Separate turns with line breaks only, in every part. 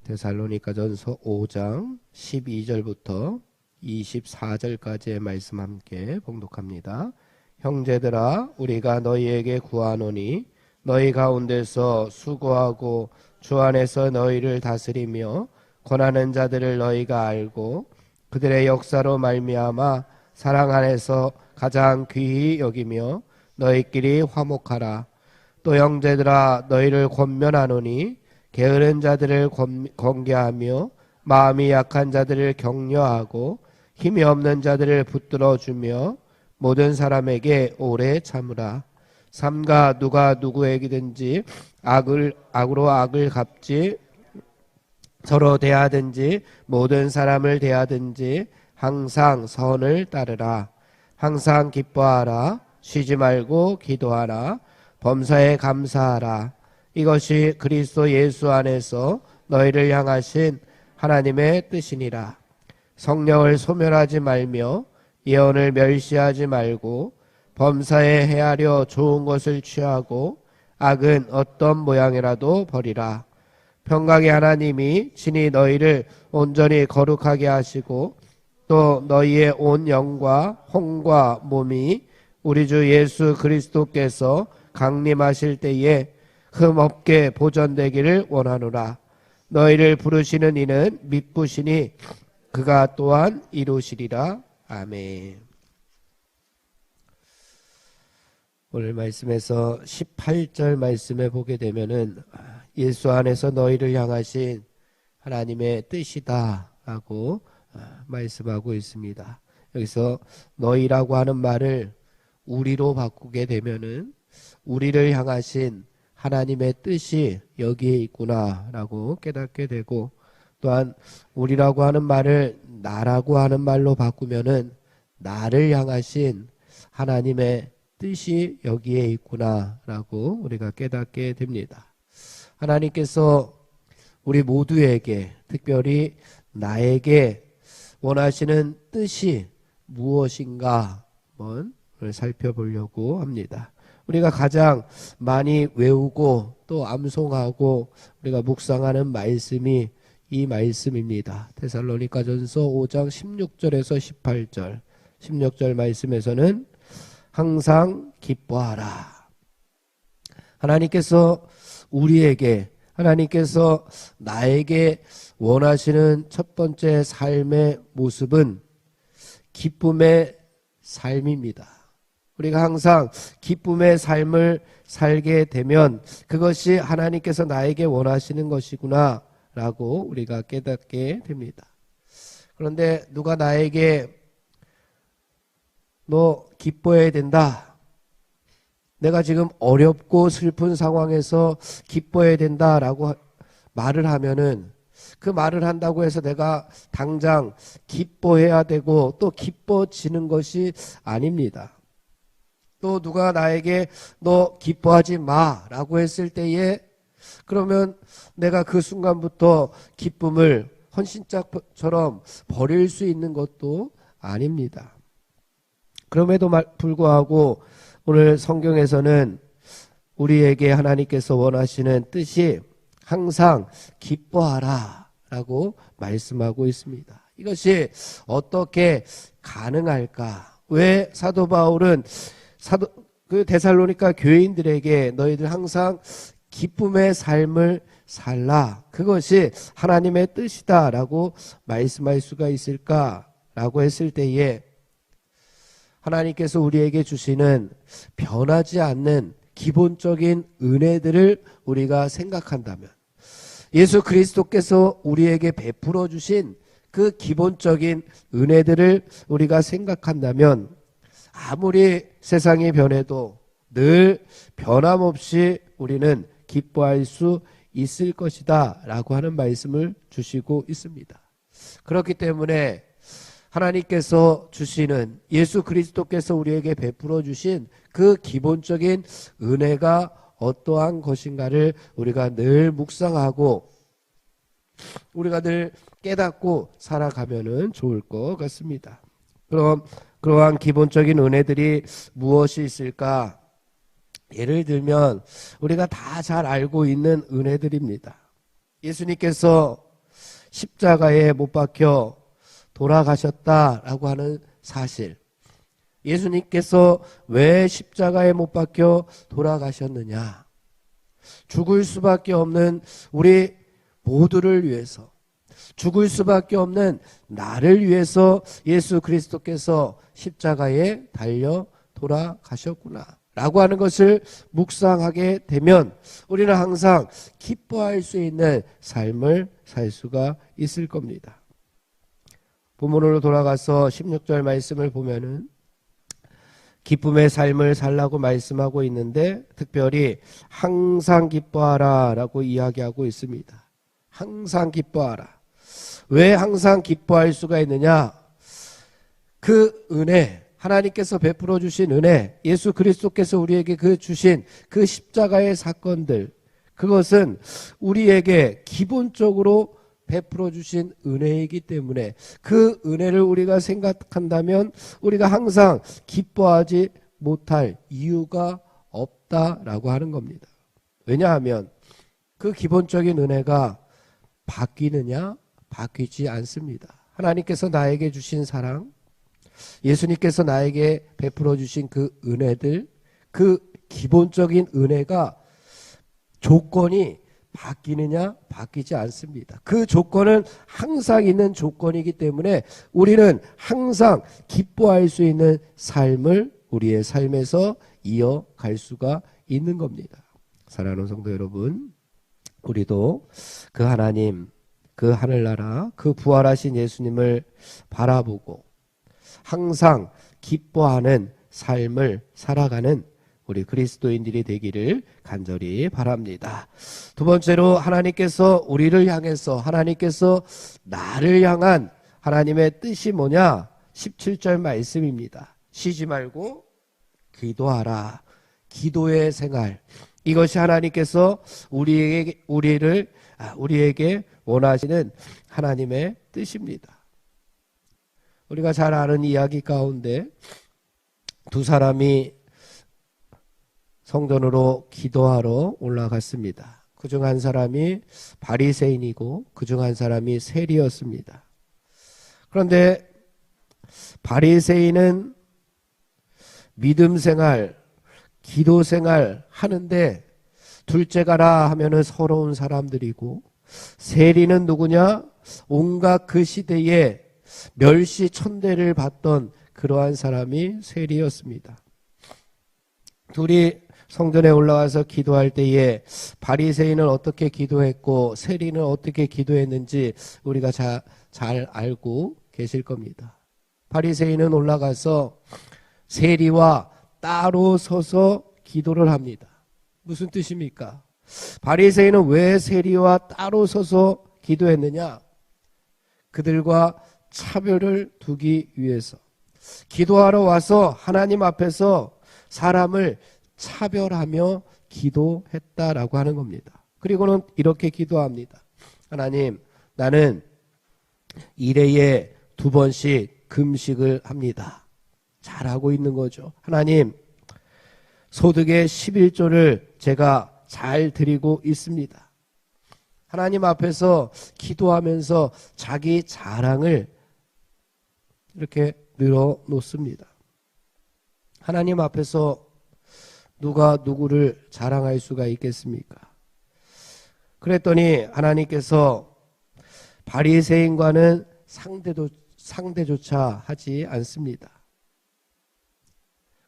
데살로니가전서 5장 12절부터 24절까지의 말씀 함께 봉독합니다. 형제들아, 우리가 너희에게 구하노니 너희 가운데서 수고하고 주 안에서 너희를 다스리며 권하는 자들을 너희가 알고 그들의 역사로 말미암아 사랑 안에서 가장 귀히 여기며 너희끼리 화목하라. 또 형제들아, 너희를 권면하노니 게으른 자들을 권계하며 마음이 약한 자들을 격려하고 힘이 없는 자들을 붙들어주며 모든 사람에게 오래 참으라. 삼가 누가 누구에게든지 악으로 악을 갚지 서로 대하든지 모든 사람을 대하든지 항상 선을 따르라. 항상 기뻐하라. 쉬지 말고 기도하라. 범사에 감사하라. 이것이 그리스도 예수 안에서 너희를 향하신 하나님의 뜻이니라. 성령을 소멸하지 말며 예언을 멸시하지 말고 범사에 헤아려 좋은 것을 취하고 악은 어떤 모양이라도 버리라. 평강의 하나님이 친히 너희를 온전히 거룩하게 하시고 또 너희의 온 영과 혼과 몸이 우리 주 예수 그리스도께서 강림하실 때에 흠없게 보존되기를 원하노라. 너희를 부르시는 이는 믿으시니 그가 또한 이루시리라. 아멘. 오늘 말씀에서 18절 말씀에 보게 되면은 예수 안에서 너희를 향하신 하나님의 뜻이다 라고 말씀하고 있습니다. 여기서 너희라고 하는 말을 우리로 바꾸게 되면은 우리를 향하신 하나님의 뜻이 여기에 있구나 라고 깨닫게 되고, 또한 우리라고 하는 말을 나라고 하는 말로 바꾸면은 나를 향하신 하나님의 뜻이 여기에 있구나 라고 우리가 깨닫게 됩니다. 하나님께서 우리 모두에게, 특별히 나에게 원하시는 뜻이 무엇인가 한번 살펴보려고 합니다. 우리가 가장 많이 외우고 또 암송하고 우리가 묵상하는 말씀이 이 말씀입니다. 데살로니가전서 5장 16절에서 18절 16절 말씀에서는 항상 기뻐하라. 하나님께서 우리에게, 하나님께서 나에게 원하시는 첫 번째 삶의 모습은 기쁨의 삶입니다. 우리가 항상 기쁨의 삶을 살게 되면 그것이 하나님께서 나에게 원하시는 것이구나 라고 우리가 깨닫게 됩니다. 그런데 누가 나에게 너 기뻐해야 된다, 내가 지금 어렵고 슬픈 상황에서 기뻐해야 된다라고 말을 하면은 그 말을 한다고 해서 내가 당장 기뻐해야 되고 또 기뻐지는 것이 아닙니다. 또 누가 나에게 너 기뻐하지 마라고 했을 때에 그러면 내가 그 순간부터 기쁨을 헌신짝처럼 버릴 수 있는 것도 아닙니다. 그럼에도 불구하고 오늘 성경에서는 우리에게 하나님께서 원하시는 뜻이 항상 기뻐하라 라고 말씀하고 있습니다. 이것이 어떻게 가능할까? 왜 사도 바울은 그 데살로니가 교인들에게 너희들 항상 기쁨의 삶을 살라, 그것이 하나님의 뜻이다 라고 말씀할 수가 있을까라고 했을 때에 하나님께서 우리에게 주시는 변하지 않는 기본적인 은혜들을 우리가 생각한다면, 예수 그리스도께서 우리에게 베풀어 주신 그 기본적인 은혜들을 우리가 생각한다면 아무리 세상이 변해도 늘 변함없이 우리는 기뻐할 수 있을 것이다 라고 하는 말씀을 주시고 있습니다. 그렇기 때문에 하나님께서 주시는, 예수 그리스도께서 우리에게 베풀어 주신 그 기본적인 은혜가 어떠한 것인가를 우리가 늘 묵상하고 우리가 늘 깨닫고 살아가면은 좋을 것 같습니다. 그럼 그러한 기본적인 은혜들이 무엇이 있을까? 예를 들면 우리가 다 잘 알고 있는 은혜들입니다. 예수님께서 십자가에 못 박혀 돌아가셨다라고 하는 사실. 예수님께서 왜 십자가에 못 박혀 돌아가셨느냐? 죽을 수밖에 없는 우리 모두를 위해서, 죽을 수밖에 없는 나를 위해서 예수 그리스도께서 십자가에 달려 돌아가셨구나 라고 하는 것을 묵상하게 되면 우리는 항상 기뻐할 수 있는 삶을 살 수가 있을 겁니다. 본문으로 돌아가서 16절 말씀을 보면은 기쁨의 삶을 살라고 말씀하고 있는데 특별히 항상 기뻐하라 라고 이야기하고 있습니다. 항상 기뻐하라. 왜 항상 기뻐할 수가 있느냐? 그 은혜, 하나님께서 베풀어 주신 은혜, 예수 그리스도께서 우리에게 주신 그 십자가의 사건들, 그것은 우리에게 기본적으로 베풀어 주신 은혜이기 때문에 그 은혜를 우리가 생각한다면 우리가 항상 기뻐하지 못할 이유가 없다라고 하는 겁니다. 왜냐하면 그 기본적인 은혜가 바뀌느냐? 바뀌지 않습니다. 하나님께서 나에게 주신 사랑, 예수님께서 나에게 베풀어 주신 그 은혜들, 그 기본적인 은혜가 조건이 바뀌느냐? 바뀌지 않습니다. 그 조건은 항상 있는 조건이기 때문에 우리는 항상 기뻐할 수 있는 삶을 우리의 삶에서 이어갈 수가 있는 겁니다. 사랑하는 성도 여러분, 우리도 그 하나님, 그 하늘나라, 그 부활하신 예수님을 바라보고 항상 기뻐하는 삶을 살아가는 우리 그리스도인들이 되기를 간절히 바랍니다. 두 번째로 하나님께서 우리를 향해서, 하나님께서 나를 향한 하나님의 뜻이 뭐냐? 17절 말씀입니다. 쉬지 말고 기도하라. 기도의 생활. 이것이 하나님께서 우리에게 원하시는 하나님의 뜻입니다. 우리가 잘 아는 이야기 가운데 두 사람이 성전으로 기도하러 올라갔습니다. 그중 한 사람이 바리새인이고 그중 한 사람이 세리였습니다. 그런데 바리새인은 믿음 생활, 기도 생활 하는데 둘째 가라 하면은 서러운 사람들이고, 세리는 누구냐? 온갖 그 시대에 멸시 천대를 받던 그러한 사람이 세리였습니다. 둘이 성전에 올라와서 기도할 때에 바리새인은 어떻게 기도했고 세리는 어떻게 기도했는지 우리가 잘 알고 계실 겁니다. 바리새인은 올라가서 세리와 따로 서서 기도를 합니다. 무슨 뜻입니까? 바리새인은 왜 세리와 따로 서서 기도했느냐? 그들과 차별을 두기 위해서. 기도하러 와서 하나님 앞에서 사람을 차별하며 기도했다라고 하는 겁니다. 그리고는 이렇게 기도합니다. 하나님, 나는 일회에 2번씩 금식을 합니다. 잘하고 있는 거죠. 하나님, 소득의 11조를 제가 잘 드리고 있습니다. 하나님 앞에서 기도하면서 자기 자랑을 이렇게 늘어놓습니다. 하나님 앞에서 누가 누구를 자랑할 수가 있겠습니까? 그랬더니 하나님께서 바리새인과는 상대조차 하지 않습니다.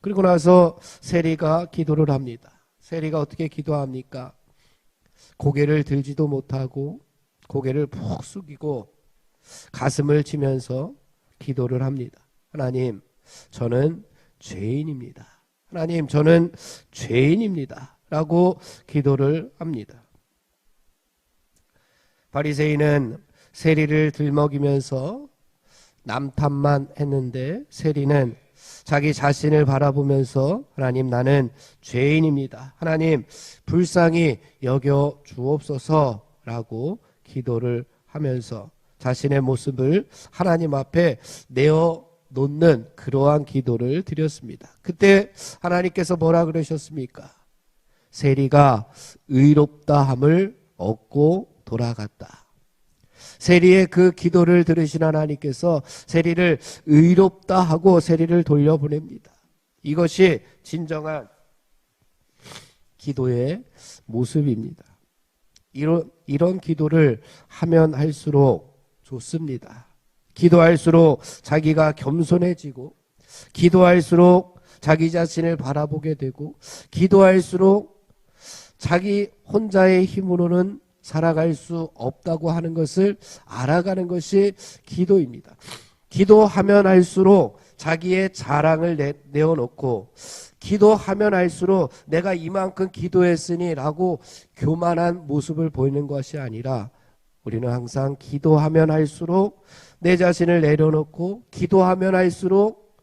그리고 나서 세리가 기도를 합니다. 세리가 어떻게 기도합니까? 고개를 들지도 못하고 고개를 푹 숙이고 가슴을 치면서 기도를 합니다. 하나님, 저는 죄인입니다. 하나님, 저는 죄인입니다. 라고 기도를 합니다. 바리새인은 세리를 들먹이면서 남탓만 했는데 세리는 자기 자신을 바라보면서 하나님, 나는 죄인입니다. 하나님, 불쌍히 여겨 주옵소서라고 기도를 하면서 자신의 모습을 하나님 앞에 내어놓는 그러한 기도를 드렸습니다. 그때 하나님께서 뭐라 그러셨습니까? 세리가 의롭다함을 얻고 돌아갔다. 세리의 그 기도를 들으신 하나님께서 세리를 의롭다 하고 세리를 돌려보냅니다. 이것이 진정한 기도의 모습입니다. 이런 기도를 하면 할수록 좋습니다. 기도할수록 자기가 겸손해지고, 기도할수록 자기 자신을 바라보게 되고, 기도할수록 자기 혼자의 힘으로는 살아갈 수 없다고 하는 것을 알아가는 것이 기도입니다. 기도하면 할수록 자기의 자랑을 내어놓고, 기도하면 할수록 내가 이만큼 기도했으니 라고 교만한 모습을 보이는 것이 아니라, 우리는 항상 기도하면 할수록 내 자신을 내려놓고, 기도하면 할수록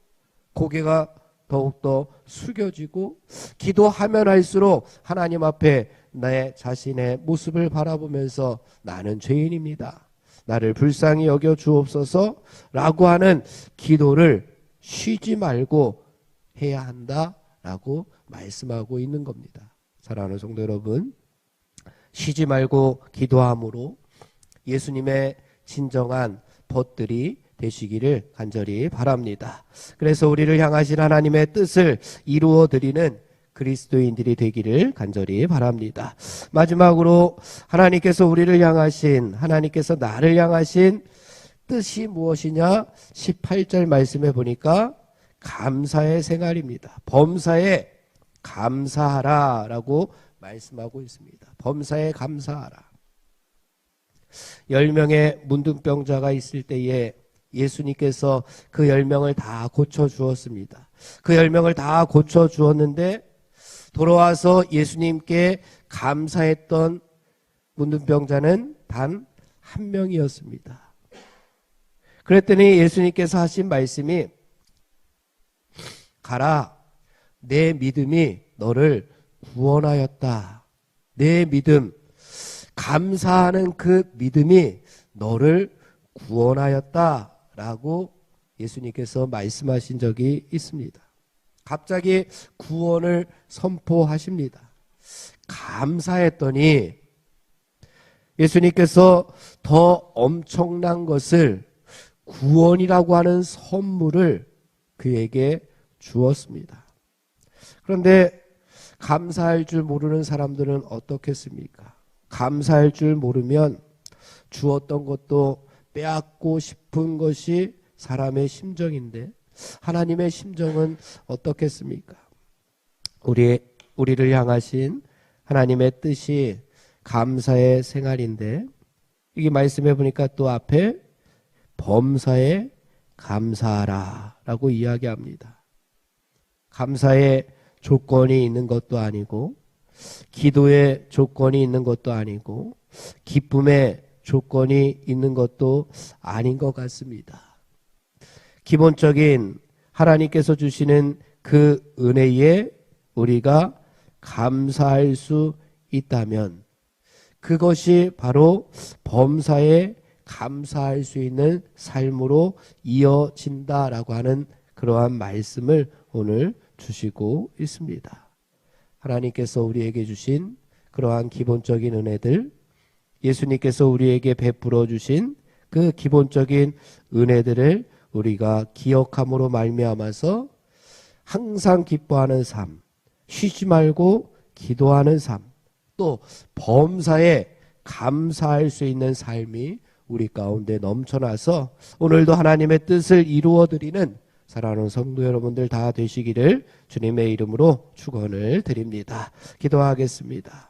고개가 더욱더 숙여지고, 기도하면 할수록 하나님 앞에 내 자신의 모습을 바라보면서 나는 죄인입니다, 나를 불쌍히 여겨 주옵소서 라고 하는 기도를 쉬지 말고 해야 한다라고 말씀하고 있는 겁니다. 사랑하는 성도 여러분, 쉬지 말고 기도함으로 예수님의 진정한 벗들이 되시기를 간절히 바랍니다. 그래서 우리를 향하신 하나님의 뜻을 이루어 드리는 그리스도인들이 되기를 간절히 바랍니다. 마지막으로 하나님께서 우리를 향하신, 하나님께서 나를 향하신 뜻이 무엇이냐? 18절 말씀에 보니까 감사의 생활입니다. 범사에 감사하라 라고 말씀하고 있습니다. 범사에 감사하라. 10명의 문둥병자가 있을 때에 예수님께서 그 10명을 다 고쳐주었습니다. 그 10명을 다 고쳐주었는데 돌아와서 예수님께 감사했던 문둥병자는 단 한 명이었습니다. 그랬더니 예수님께서 하신 말씀이, 가라, 내 믿음이 너를 구원하였다. 내 믿음, 감사하는 그 믿음이 너를 구원하였다 라고 예수님께서 말씀하신 적이 있습니다. 갑자기 구원을 선포하십니다. 감사했더니 예수님께서 더 엄청난 것을, 구원이라고 하는 선물을 그에게 주었습니다. 그런데 감사할 줄 모르는 사람들은 어떻겠습니까? 감사할 줄 모르면 주었던 것도 빼앗고 싶은 것이 사람의 심정인데, 하나님의 심정은 어떻겠습니까? 우리를 향하신 하나님의 뜻이 감사의 생활인데, 이게 말씀해 보니까 또 앞에 범사에 감사하라 라고 이야기합니다. 감사의 조건이 있는 것도 아니고, 기도의 조건이 있는 것도 아니고, 기쁨의 조건이 있는 것도 아닌 것 같습니다. 기본적인 하나님께서 주시는 그 은혜에 우리가 감사할 수 있다면 그것이 바로 범사에 감사할 수 있는 삶으로 이어진다라고 하는 그러한 말씀을 오늘 주시고 있습니다. 하나님께서 우리에게 주신 그러한 기본적인 은혜들, 예수님께서 우리에게 베풀어 주신 그 기본적인 은혜들을 우리가 기억함으로 말미암아서 항상 기뻐하는 삶, 쉬지 말고 기도하는 삶, 또 범사에 감사할 수 있는 삶이 우리 가운데 넘쳐나서 오늘도 하나님의 뜻을 이루어드리는 사랑하는 성도 여러분들 다 되시기를 주님의 이름으로 축원을 드립니다. 기도하겠습니다.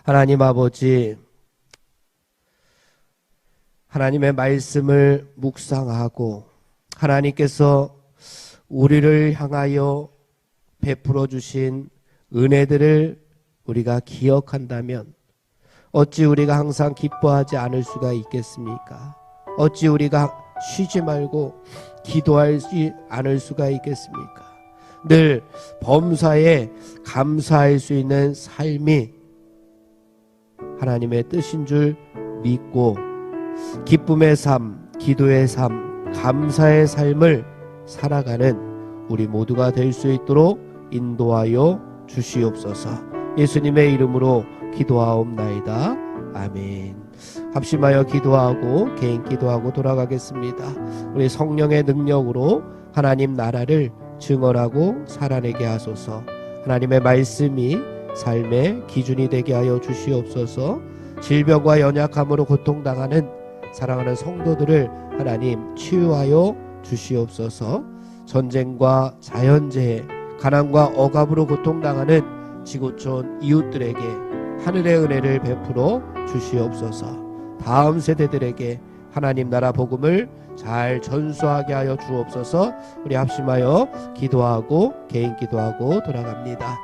하나님 아버지, 하나님의 말씀을 묵상하고 하나님께서 우리를 향하여 베풀어 주신 은혜들을 우리가 기억한다면 어찌 우리가 항상 기뻐하지 않을 수가 있겠습니까? 어찌 우리가 쉬지 말고 기도하지 않을 수가 있겠습니까? 늘 범사에 감사할 수 있는 삶이 하나님의 뜻인 줄 믿고 기쁨의 삶, 기도의 삶, 감사의 삶을 살아가는 우리 모두가 될 수 있도록 인도하여 주시옵소서. 예수님의 이름으로 기도하옵나이다. 아멘. 합심하여 기도하고 개인 기도하고 돌아가겠습니다. 우리 성령의 능력으로 하나님 나라를 증언하고 살아내게 하소서. 하나님의 말씀이 삶의 기준이 되게 하여 주시옵소서. 질병과 연약함으로 고통당하는 사랑하는 성도들을 하나님 치유하여 주시옵소서. 전쟁과 자연재해, 가난과 억압으로 고통당하는 지구촌 이웃들에게 하늘의 은혜를 베풀어 주시옵소서. 다음 세대들에게 하나님 나라 복음을 잘 전수하게 하여 주옵소서. 우리 합심하여 기도하고 개인 기도하고 돌아갑니다.